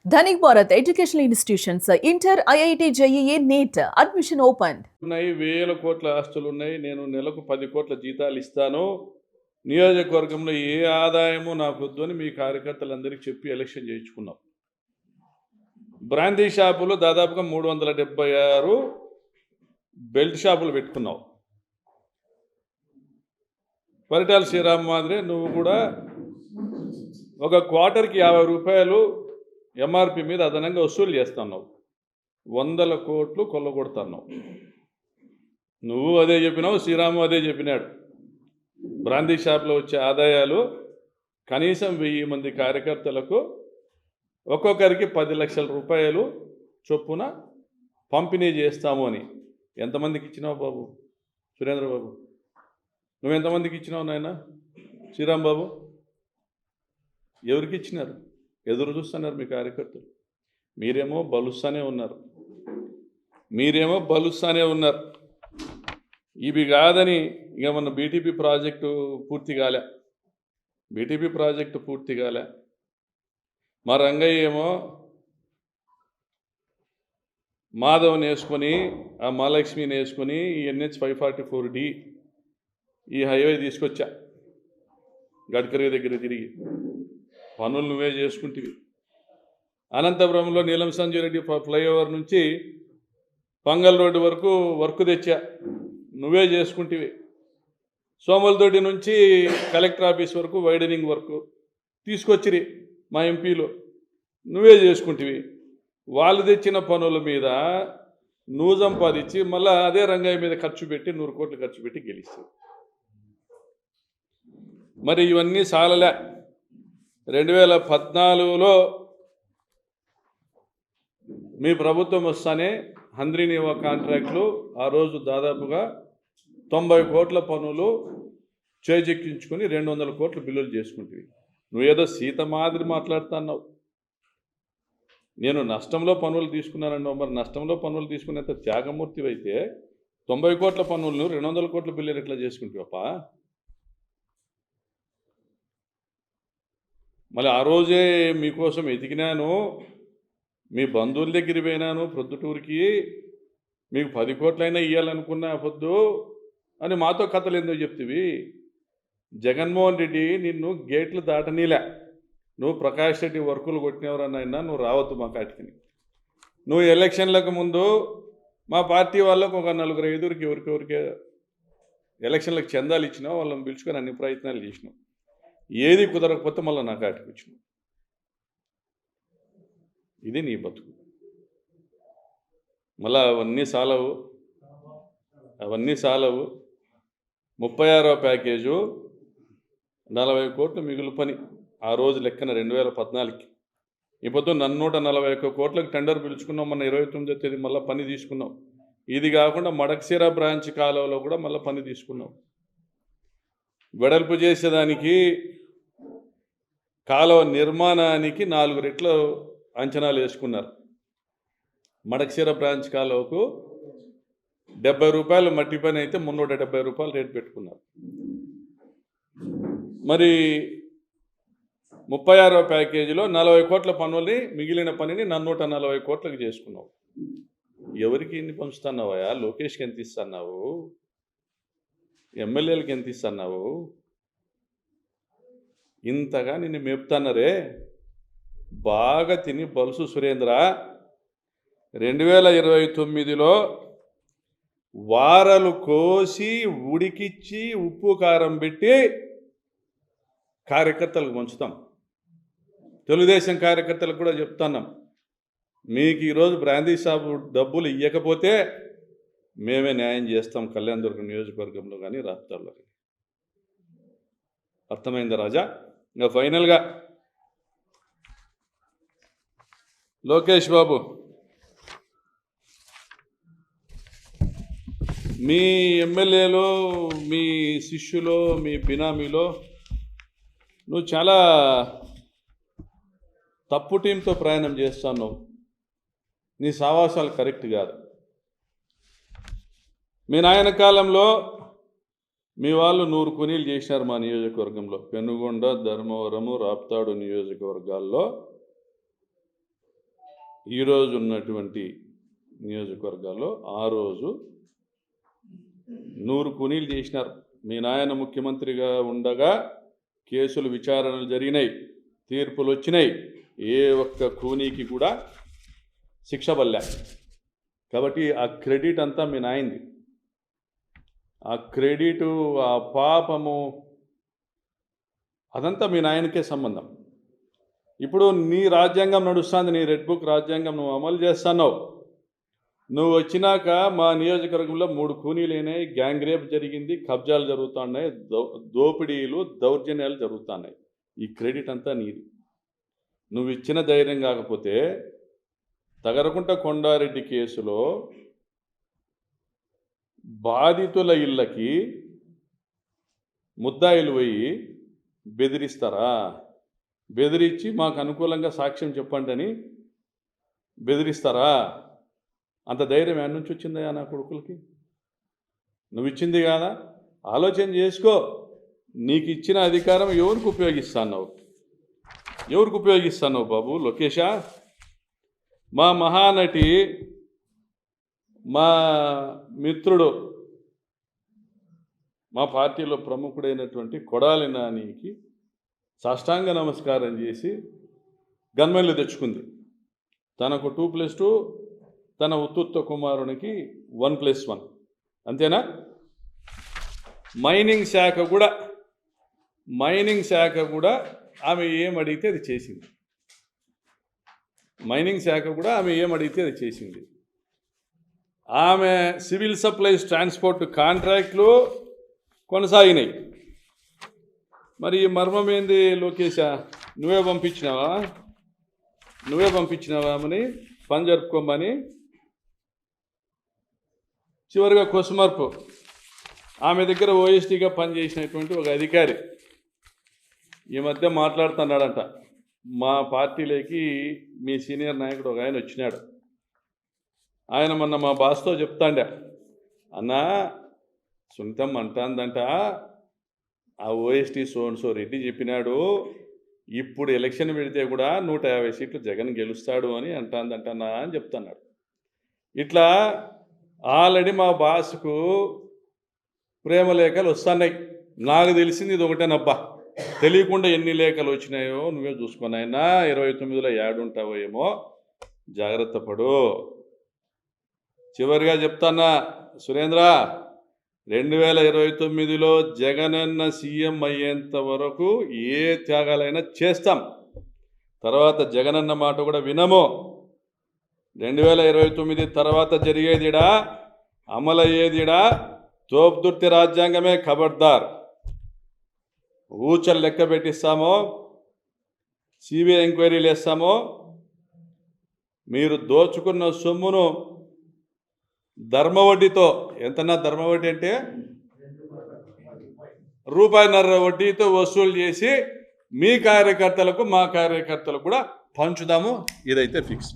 Dhanik Bharat educational institutions inter IIT JEE NEET admission open. ఉన్నాయి, వేల కోట్ల ఆస్తులు ఉన్నాయి. నేను నెలకు 10 కోట్ల జీతాలు ఇస్తాను. నియోజకవర్గంలో ఏ ఆదాయము నాకు వద్దు అని మీ కార్యకర్తలందరికీ చెప్పి ఎలక్షన్ చేయించుకున్నాం. బ్రాందీ షాపులు దాదాపుగా 376 బెల్ట్ షాపులు పెట్టుకున్నావు. పరిటాల శ్రీరామ్ మాదిరి నువ్వు కూడా ఒక క్వార్టర్కి 50 రూపాయలు ఎంఆర్పి మీద అదనంగా వసూలు చేస్తున్నావు. 100 కోట్లు కొల్లగొడుతున్నావు. నువ్వు అదే చెప్పినావు, శ్రీరాము అదే చెప్పినాడు. బ్రాందీ షాప్లో వచ్చే ఆదాయాలు కనీసం 1000 మంది కార్యకర్తలకు ఒక్కొక్కరికి 10 లక్షల రూపాయలు చొప్పున పంపిణీ చేస్తాము అని. ఎంతమందికి ఇచ్చినావు బాబు? సురేంద్ర బాబు, నువ్వెంతమందికి ఇచ్చినావు నాయన? శ్రీరామ్ బాబు, ఎవరికి ఇచ్చినారు? ఎదురు చూస్తున్నారు మీ కార్యకర్తలు. మీరేమో బలుస్తానే ఉన్నారు. ఇవి కాదని ఇక మన బీటీపీ ప్రాజెక్టు పూర్తి కాలే. మా రంగయ్య ఏమో మాధవ్ని వేసుకొని, ఆ మహాలక్ష్మిని వేసుకొని ఈ NH 544D ఈ హైవే తీసుకొచ్చా. గడ్కరీ దగ్గర తిరిగి పనులు నువ్వే చేసుకుంటివి. అనంతపురంలో నీలం సంజయ్ రెడ్డి ఫ్లైఓవర్ నుంచి పంగల్ రోడ్డు వరకు వర్క్ తెచ్చా, నువ్వే చేసుకుంటివి. సోమలదొడ్డి నుంచి కలెక్టర్ ఆఫీస్ వరకు వైడనింగ్ వర్క్ తీసుకొచ్చిరి మా ఎంపీలు, నువ్వే చేసుకుంటివి. వాళ్ళు తెచ్చిన పనుల మీద నువ్వు సంపాదించి మళ్ళీ అదే రంగయ్య మీద ఖర్చు పెట్టి 100 కోట్లు ఖర్చు పెట్టి గెలిస్తావు. మరి ఇవన్నీ సాలలే. 2014లో మీ ప్రభుత్వం వస్తానే హంద్రీనివా కాంట్రాక్టులు ఆ రోజు దాదాపుగా 90 కోట్ల పనులు చేజెక్కించుకొని 200 కోట్ల బిల్లులు చేసుకుంటుంది. నువ్వేదో సీత మాదిరి మాట్లాడుతున్నావు. నేను నష్టంలో పనులు తీసుకున్నానన్నావు. మరి నష్టంలో పనులు తీసుకునేంత త్యాగమూర్తి అయితే 90 కోట్ల పనులను 200 కోట్ల బిల్లులు ఎట్లా చేసుకుంటావప్పా? మళ్ళీ ఆ రోజే మీకోసం ఎదిగినాను, మీ బంధువుల దగ్గర పోయినాను ప్రొద్దుటూరికి, మీకు 10 కోట్లైనా ఇవ్వాలనుకున్నా పొద్దు అని మాతో కథలు ఎందుకు చెప్తివి? జగన్మోహన్ రెడ్డి నిన్ను గేట్లు దాటనీలే. నువ్వు ప్రకాష్ రెడ్డి వర్కులు కొట్టినవరనైనా నువ్వు రావద్దు మా కాటికి. నువ్వు ఎలక్షన్లకు ముందు మా పార్టీ వాళ్ళకు ఒక 4-5 ఎవరికెవరికి ఎలక్షన్లకు చందాలు ఇచ్చినావు, వాళ్ళని పిలుచుకొని అన్ని ప్రయత్నాలు చేసినావు. ఏది కుదరకపోతే మళ్ళీ నా కాటికి వచ్చినావు. ఇది నీ బతుకు. మళ్ళీ అవన్నీ సాలవు. 36వ ప్యాకేజు 40 కోట్లు మిగులు పని ఆ రోజు లెక్కన 2014కి. ఇప్పుడు నన్ను 141 కోట్లకు టెండర్ పిలుచుకున్నాం. మొన్న 29వ తేదీ మళ్ళీ పని తీసుకున్నాం. ఇది కాకుండా మడకశిర బ్రాంచ్ కాలువలో కూడా మళ్ళీ పని తీసుకున్నాం. వెడల్పు చేసేదానికి, కాలువ నిర్మాణానికి 4 రెట్లు అంచనాలు వేసుకున్నారు. మడకశిర బ్రాంచ్ కాలువకు 70 రూపాయలు మట్టి పని అయితే 370 రూపాయలు రేటు పెట్టుకున్నారు. మరి 36వ ప్యాకేజీలో 40 కోట్ల పనుల్ని, మిగిలిన పనిని 140 కోట్లకు చేసుకున్నావు. ఎవరికి ఎన్ని పంచుతున్నావా? లోకేష్కి ఎంత ఇస్తున్నావు? ఎమ్మెల్యేలకు ఎంత ఇస్తున్నావు? ఇంతగా నిన్ను మేపుతున్నారే. బాగా తిని బలుసు సురేంద్ర. 2029లో వారలు కోసి ఉడికిచ్చి ఉప్పు కారం పెట్టి కార్యకర్తలకు పంచుతాం. తెలుగుదేశం కార్యకర్తలకు కూడా చెప్తున్నాం, మీకు ఈరోజు బ్రాందీ షాపు డబ్బులు ఇవ్వకపోతే మేమే న్యాయం చేస్తాం కళ్యాణదుర్గం నియోజకవర్గంలో కానీ రాష్ట్రాల్లో కానీ. అర్థమైందా రాజా? ఇంకా ఫైనల్గా లోకేష్ బాబు, మీ ఎమ్మెల్యేలో, మీ శిష్యులో, మీ బినామీలో నువ్వు చాలా తప్పు టీంతో ప్రయాణం చేస్తున్నావు. నీ సావాసాలు కరెక్ట్ కాదు. మీ నాయన కాలంలో మీ వాళ్ళు 100 కూనీలు చేశారు మా నియోజకవర్గంలో. పెనుగొండ, ధర్మవరము, రాప్తాడు నియోజకవర్గాల్లో ఈరోజు ఉన్నటువంటి నియోజకవర్గాల్లో ఆ రోజు 100 కూనీలు చేసినారు. మీ నాయన ముఖ్యమంత్రిగా ఉండగా కేసులు విచారణలు జరిగినాయి, తీర్పులు వచ్చినాయి, ఏ ఒక్క కూనీకి కూడా శిక్ష పడలే. కాబట్టి ఆ క్రెడిట్ అంతా మీ నాయనది. ఆ క్రెడిటు, ఆ పాపము అదంతా మీ నాయనకే సంబంధం. ఇప్పుడు నీ రాజ్యాంగం నడుస్తుంది, నీ రెడ్ బుక్ రాజ్యాంగం నువ్వు అమలు చేస్తున్నావు. నువ్వు వచ్చినాక మా నియోజకవర్గంలో 3 కూనీలైనాయి, గ్యాంగ్ రేప్ జరిగింది, కబ్జాలు జరుగుతున్నాయి, దోపిడీలు, దౌర్జన్యాలు జరుగుతున్నాయి. ఈ క్రెడిట్ అంతా నీది. నువ్వు ఇచ్చిన ధైర్యం కాకపోతే తగరకుంట కొండారెడ్డి కేసులో బాధితుల ఇళ్ళకి ముద్దాయిలు పోయి బెదిరిస్తారా? బెదిరించి మాకు అనుకూలంగా సాక్ష్యం చెప్పండి అని బెదిరిస్తారా? అంత ధైర్యం ఎక్కడి నుంచి వచ్చిందయ్యా నా కొడుకులకి? నువ్వు ఇచ్చింది కాదా? ఆలోచన చేసుకో. నీకు ఇచ్చిన అధికారం ఎవరికి ఉపయోగిస్తున్నావు? ఎవరికి ఉపయోగిస్తున్నావు బాబు లోకేషా? మా మహానటి, మా మిత్రుడు, మా పార్టీలో ప్రముఖుడైనటువంటి కొడాలి నానికి సాష్టాంగ నమస్కారం చేసి గన్మెన్లు తెచ్చుకుంది. తనకు 2+2, తన ఉత్తుత్త కుమారునికి 1+1. అంతేనా? మైనింగ్ శాఖ కూడా ఆమె ఏం అడిగితే అది చేసింది. ఆమె సివిల్ సప్లైస్ ట్రాన్స్పోర్ట్ కాంట్రాక్ట్లు కొనసాగినాయి. మరి ఈ మర్మం ఏంది లోకేషా? నువ్వే పంపించినావా అని పని జరుపుకోమని. చివరిగా కొసుమర్పు ఆమె దగ్గర ఓఎస్టీగా పనిచేసినటువంటి ఒక అధికారి ఈ మధ్య మాట్లాడుతున్నాడంట. మా పార్టీలోకి మీ సీనియర్ నాయకుడు ఒక ఆయన వచ్చినాడు. ఆయన మొన్న మా బాస్తో చెప్తాండే, అన్నా సునీతం అంటాందంట, ఆ ఓఎస్టీ సోన్సో రెడ్డి చెప్పినాడు, ఇప్పుడు ఎలక్షన్ పెడితే కూడా 150 సీట్లు జగన్ గెలుస్తాడు అని అంటాందంటనా అని చెప్తున్నాడు. ఇట్లా ఆల్రెడీ మా బాస్కు ప్రేమ లేఖలు వస్తున్నాయి. నాకు తెలిసింది ఇది ఒకటేనబ్బా, తెలియకుండా ఎన్ని లేఖలు వచ్చినాయో నువ్వే చూసుకున్నాయినా. 29లో ఏడుంటావో ఏమో, జాగ్రత్త పడు. చివరిగా చెప్తానా సురేంద్ర, 2029లో జగనన్న సీఎం అయ్యేంత వరకు ఏ త్యాగాలైనా చేస్తాం. తర్వాత జగనన్న మాట కూడా వినము. 2029 తర్వాత జరిగేదిడా, అమలయ్యేదిడా తోపుదుర్తి రాజ్యాంగమే. ఖబర్దార్. ఊచలు లెక్క పెట్టిస్తామో, సిబిఐ ఎంక్వైరీలు వేస్తామో. మీరు దోచుకున్న సొమ్మును ధర్మవడ్డీతో, ఎంతన్నా ధర్మవడ్డీ అంటే ₹1.5 వడ్డీతో వసూలు చేసి మీ కార్యకర్తలకు, మా కార్యకర్తలకు కూడా పంచుదాము. ఇదైతే ఫిక్స్.